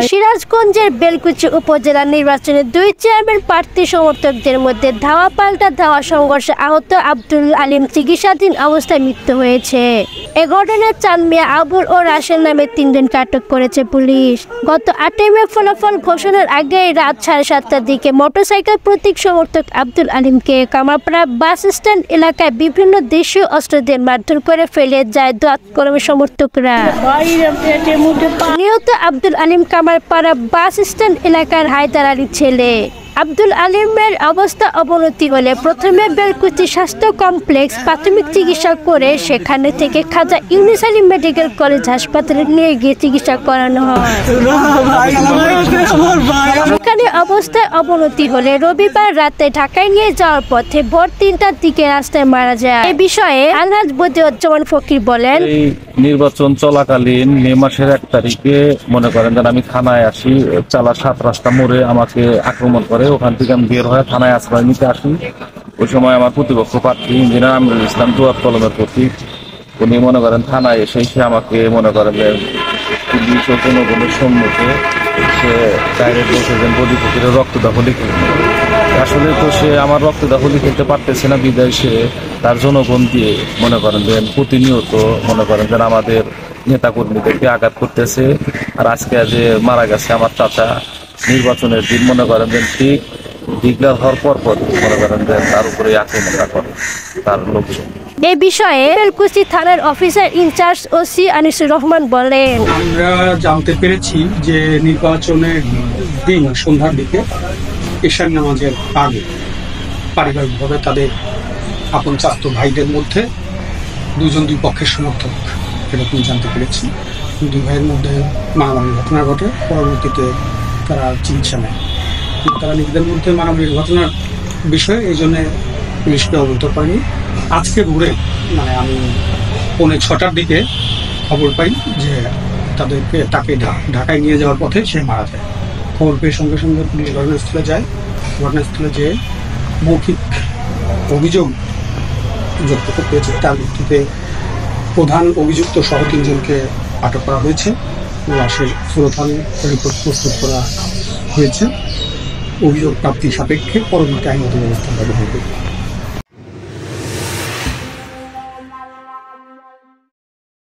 সিরাজগঞ্জের বেলকুচি উপজেলা নির্বাচনে দুই চেয়ারম্যান প্রার্থী সমর্থকদের মধ্যে ধাওয়া পাল্টা ধাওয়া সংঘর্ষে আহত আব্দুল আলিম চিকিৎসাধীন অবস্থায় মৃত্যু হয়েছে। এ ঘটনায় চাঁদ মিয়া, আবুল ও রাশেদ নামে তিনজনকে আটক করেছে পুলিশ। গত 8 মে ফলাফল ঘোষণার আগে রাত 7:30টার দিকে মোটরসাইকেল প্রতীক সমর্থক আব্দুল আলিমকে কামারপাড়া বাস স্ট্যান্ড এলাকায় বিভিন্ন দেশীয় অস্ত্র দিয়ে মারধর করে ফেলে যায় দোয়াত-কর্মী সমর্থকরা। নিহত আব্দুল আলিম কামারপাড়া বাস স্ট্যান্ড এলাকার হায়দার আলীর ছেলে। আব্দুল আলিমের অবস্থা অবনতি হলে প্রথমে বেলকুচি স্বাস্থ্য কমপ্লেক্স প্রাথমিক চিকিৎসা করে সেখানে থেকে খাজা ইউনুস আলী মেডিকেল কলেজ হাসপাতালে নিয়ে গিয়ে চিকিৎসা করানো হয়। সেখানে অবস্থায় অবনতি হলে রবিবার রাতে ঢাকায় নিয়ে যাওয়ার পথে ভোর 3টার দিকে রাস্তায় মারা যায়। এ বিষয়ে আলহাজ বদিউজ্জামান ফকির বলেন, নির্বাচন চলাকালীন মে মাসের 1 তারিখে মনে করেন যে আমি থানায় আসি, চালা 7 রাস্তা মোড়ে আমাকে আক্রমণ করে। ওখান থেকে আমি বের হয়ে থানায় আশ্রয় নিতে আসি। ওই সময় আমার প্রতিপক্ষ প্রার্থী ইঞ্জিনিয়ার আমিরুল ইসলাম দোয়াত কলমের প্রতীক, উনি মনে করেন থানায় এসে আমাকে মনে করেন যে পুলিশ ও জনগণের সম্মুখে সে ডাইরেক্ট বলছে যে বডি ফকিরের রক্তদাহলি খেলতে। আসলে তো সে আমার রক্তদাহলি খেলতে পারতেছে না, বিদায় সে তার জনগণ দিয়ে মনে করেন যে প্রতিনিয়ত মনে করেন যে আমাদের নেতাকর্মীদেরকে আঘাত করতেছে। আর আজকে যে মারা গেছে আমার চাচা, নির্বাচনের দিন মনে করেন যে ঠিক ডিক্লেয়ার হওয়ার পর মনে করেন যে তার উপরে আক্রমণটা করে তার লোকজন। এ বিষয়ে বেলকুচি থানার officer in charge OC Anisur Rahman বলেন, আমরা জানতে পেরেছি যে নির্বাচনের দিন সন্ধ্যার দিকে ঈশান নামাজের আগে পারিবারিকভাবে তাদের আপন চাচাতো ভাইদের মধ্যে দুই পক্ষের সমর্থক এরকম জানতে পেরেছি। দুই ভাইয়ের মধ্যে মারামারির ঘটনা ঘটে, পরবর্তীতে তারা চিকিৎসা নেয়। তারা নিজেদের মধ্যে মারামারির ঘটনার বিষয়ে এই জন্য পুলিশকে অবগত করেনি। আজকে ভোরে আমি 6:45টার দিকে খবর পাই যে তাকে ঢাকায় নিয়ে যাওয়ার পথে সে মারা যায়। খবর পেয়ে সঙ্গে সঙ্গে পুলিশ ঘটনাস্থলে যায়। ঘটনাস্থলে যেয়ে মৌখিক অভিযোগ যতটুকু পেয়েছে তার ভিত্তিতে প্রধান অভিযুক্ত সহ 3 জনকে আটক করা হয়েছে। লাশের ফুরোথান রিপোর্ট প্রস্তুত করা হয়েছে। অভিযোগ প্রাপ্তি সাপেক্ষে পরবর্তী আইনগত ব্যবস্থা গ্রহণ করবে।